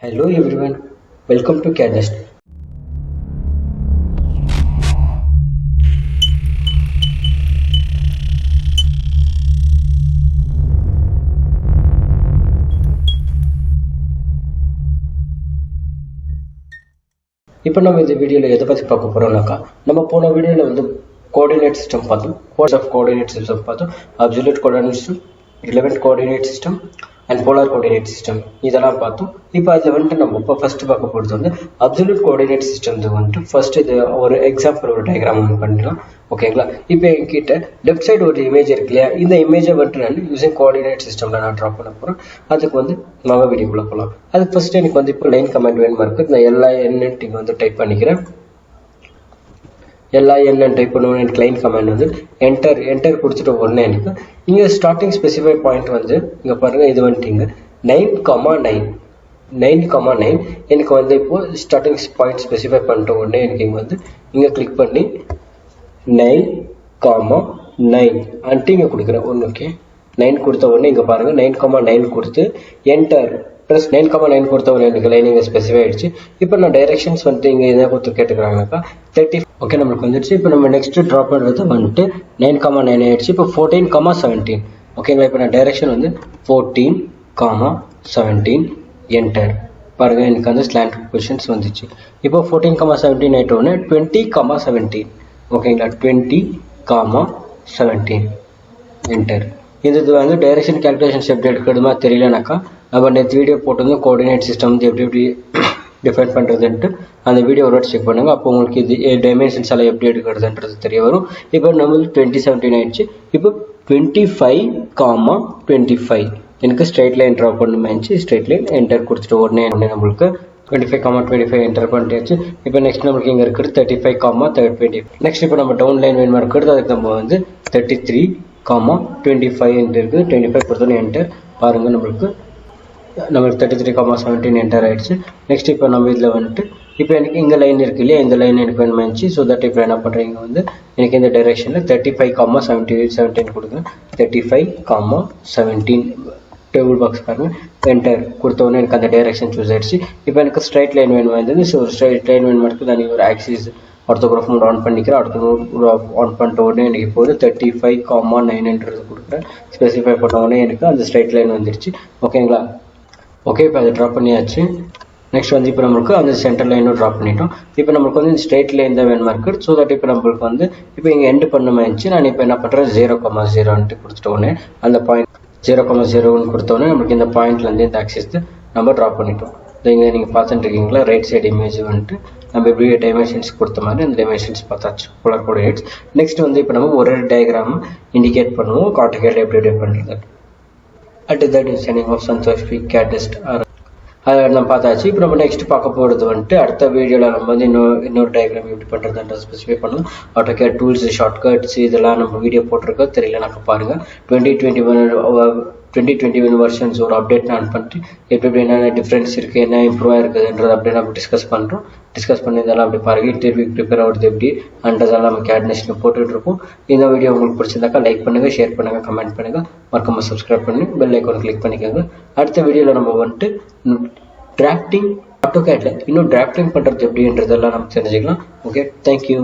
Hello everyone, welcome to CAD NEST. இப்போ நம்ம இந்த வீடியோவில் எதை பற்றி பார்க்க போகிறோம்னாக்கா, நம்ம போன வீடியோவில் வந்து கோஆர்டினேட் சிஸ்டம் பார்த்தோம். வாட்ஸ் ஆஃப் கோஆர்டினேட் சிஸ்டம் பார்த்தோம். Absolute coordinate system, relevant coordinate system and polar coordinate system இதெல்லாம் பார்த்தோம். இப்போ அதில் வந்துட்டு நம்ம இப்போ ஃபஸ்ட்டு பார்க்க போகிறது வந்து அப்சல்யூட் கோஆர்டினேட் சிஸ்டம். வந்துட்டு ஃபர்ஸ்ட் இது ஒரு எக்ஸாம்பிள் ஒரு டயக்ராம் ஒன்று பண்ணிடலாம். ஓகேங்களா? இப்போ என்கிட்ட லெஃப்ட் சைடு ஒரு இமேஜ் இருக்கு இல்லையா, இந்த இமேஜை வந்துட்டு நான் யூசிங் கோஆர்டினேட் சிஸ்டமில் நான் ட்ரா பண்ண போகிறேன். அதுக்கு வந்து நம்ம வீடியோக்குள்ளே போகலாம். அதுக்கு ஃபஸ்ட்டு எனக்கு வந்து இப்போ லைன் கமெண்ட் வேணுமா இருக்குது. இந்த எல்லா எண்ணுட்டு இங்கே வந்து டைப் பண்ணிக்கிறேன். எல்லா எண்ணெய் டைப் பண்ணுவோம். எனக்கு லைன் கமாண்ட் வந்து என்டர் கொடுத்துட்டு உடனே எனக்கு இங்கே ஸ்டார்டிங் ஸ்பெசிஃபை பாயிண்ட் வந்து இங்கே பாருங்கள், இது வந்துட்டீங்க 9,9 எனக்கு வந்து இப்போது ஸ்டார்டிங் பாயிண்ட் ஸ்பெசிஃபை பண்ணிட்ட உடனே எனக்கு இங்கே வந்து இங்கே கிளிக் பண்ணி 9,9 அன்ட்டு இங்கே கொடுக்குறேன். ஒன்று ஓகே 9 கொடுத்த உடனே இங்கே பாருங்கள் 9,9 கொடுத்து என்டர் ப்ளஸ் 9,9 கொடுத்த உடனே எனக்கு லைன் இங்கே ஸ்பெசிஃபை ஆகிடுச்சு. இப்போ நான் டைரெக்ஷன்ஸ் வந்துட்டு இங்கே எதாவது கொடுத்து கேட்டுக்கிறாங்கனாக்கா 30 ஓகே நம்மளுக்கு வந்துடுச்சு. இப்போ நம்ம நெக்ஸ்ட்டு ட்ரா பண்ணுறது வந்துட்டு 9,9 ஆகிடுச்சு. இப்போ 14,17 ஓகேங்களா. இப்போ நான் டைரெக்ஷன் வந்து 14,17 என்டர் பாருங்கள், எனக்கு வந்து ஸ்லாண்ட் பொசிஷன்ஸ் வந்துச்சு. இப்போ 14,17 ஆகிட்ட உடனே 20,17 ஓகேங்களா. 20,17 என்டர். இது வந்து டைரெக்ஷன் கேல்குலேஷன்ஸ் எப்படி எடுக்கிறது மாதிரி தெரியலனாக்கா நம்ம நெக்ஸ்ட் வீடியோ போட்டு கோஆர்டினேட் சிஸ்டம் வந்து எப்படி டிஃபைன் பண்ணுறதுன்ட்டு அந்த வீடியோ ஒரு செக் பண்ணுங்கள். அப்போ உங்களுக்கு இது டைமென்ஷன்ஸ் எல்லாம் எப்படி எடுக்கிறதுன்றது தெரிய வரும். இப்போ நம்மளுக்கு 2017 ஆயிடுச்சு. இப்போ 25,25 எனக்கு ஸ்ட்ரைட் லைன் ட்ரா பண்ணுமாச்சு. ஸ்ட்ரைட் லைன் என்டர் கொடுத்துட்டு உடனே நம்மளுக்கு 25,25 என்டர் பண்ணியாச்சு. இப்போ நெக்ஸ்ட் நம்மளுக்கு இங்கே இருக்கிறது 35,20. நெக்ஸ்ட் இப்போ நம்ம டவுன் லைன் வேணுமா இருக்கிறது, அதுக்கு நம்ம வந்து 33,25 இருக்குது. 25 கொடுத்தோன்னே என்டர் பாருங்கள், நம்மளுக்கு 33,17 என்டர் ஆகிடுச்சு. நெக்ஸ்ட் இப்போ நம்ம இதில் வந்துட்டு இப்போ எனக்கு இங்கே லைன் இருக்கு இல்லையா, இந்த லைன் எனக்கு வேணுமாச்சு. ஸோ தட் இப்போ என்ன பண்ணுறீங்க வந்து எனக்கு இந்த டைரெக்ஷனில் 35,17 கொடுக்குறேன். 35,17 டேபிள் பாக்ஸ் பாருங்கள், என்டர் கொடுத்தோடனே எனக்கு அந்த டைரெக்ஷன் சூஸ் ஆகிடுச்சு. இப்போ எனக்கு ஸ்ட்ரைட் லைன் வேணுமா இருந்தது. ஸோ ஸ்ட்ரைட் லைன் வேணுமா இருக்குது. நான் ஒரு ஆக்சிஸ் ஆர்த்தோகிராஃப் மோட் ஆன் பண்ணிக்கிறேன். ஆர்த்தோகிராஃப் ஆன் பண்ணிட்ட உடனே எனக்கு இப்போ வந்து 35,9 கொடுக்குறேன். ஸ்பெசிஃபை பண்ண உடனே எனக்கு அந்த ஸ்ட்ரைட் லைன் வந்துடுச்சு. ஓகேங்களா? ஓகே இப்போ அதை ட்ரா பண்ணியாச்சு. நெக்ஸ்ட் வந்து இப்போ நம்மளுக்கு அந்த சென்டர் லைனும் ட்ரா பண்ணிட்டோம். இப்போ நம்மளுக்கு வந்து இந்த ஸ்ட்ரைட் லைன் தான் வேணுமா இருக்குது. ஸோ தட் இப்போ நம்மளுக்கு வந்து இப்போ இங்கே எண்டு பண்ண மாதிரி நான் இப்போ என்ன பண்ணுறேன் 0,0 கொடுத்துட்ட உடனே அந்த பாயிண்ட் 0,0 கொடுத்தோடனே நம்மளுக்கு இந்த பாயிண்ட்லேருந்து இந்த ஆக்சிஸ் நம்ம ட்ரா பண்ணிட்டோம். இங்கே நீங்கள் பார்த்துட்டு இருக்கீங்களா, ரைட் சைடு இமேஜ் வந்துட்டு நம்ம எப்படி டைமென்ஷன்ஸ் கொடுத்த மாதிரி அந்த டைமென்ஷன்ஸ் பார்த்தாச்சு, போலார் கோஆர்டினேட்ஸ். நெக்ஸ்ட் வந்து இப்போ நம்ம ஒரு டயக்ராம் இண்டிகேட் பண்ணுவோம் AutoCAD எப்படி டைப் பண்ணுறது. At that is signing off Santosh CAD NEST RR. அதை நம்ம பார்த்தாச்சு. இப்போ நம்ம நெக்ஸ்ட் பார்க்க போகிறது வந்துட்டு அடுத்த வீடியோவில் நம்ம வந்து இன்னொரு டயக்ராம் எப்படி பண்ணுறதுன்ற ஸ்பெசிஃபை பண்ணலாம். AutoCAD டூல்ஸ், ஷார்ட்கட்ஸ் இதெல்லாம் நம்ம வீடியோ போட்டிருக்கோம், தெரியலனாக்கா பாருங்கள். 2021 வெர்ஷன்ஸ் ஒரு அப்டேட் நான் பண்ணிட்டு எப்படி என்னென்ன டிஃப்ரென்ஸ் இருக்குது, என்ன இம்ப்ரூவ் ஆகிருக்குதுன்றது அப்படியே நம்ம டிஸ்கஸ் பண்ணி இதெல்லாம் அப்படி பாருங்கள். இன்டர்வியூ ப்ரிப்பேர் ஆகுறது எப்படி அன்றதெல்லாம் நம்ம CAD NESTல போட்டுட்ருப்போம். இந்த வீடியோ உங்களுக்கு பிடிச்சிருந்தாக்கா லைக் பண்ணுங்கள், ஷேர் பண்ணுங்கள், கமெண்ட் பண்ணுங்கள், மறக்காம சப்ஸ்கிரைப் பண்ணி பெல் ஐக்கான் கிளிக் பண்ணிக்கோங்க. அடுத்த வீடியோவில் நம்ம வந்துட்டு டிராஃப்டிங் AutoCADல இன்னும் டிராஃப்டிங் பண்ணுறது எப்படின்றதெல்லாம் நம்ம தெரிஞ்சுக்கலாம். Okay, thank you.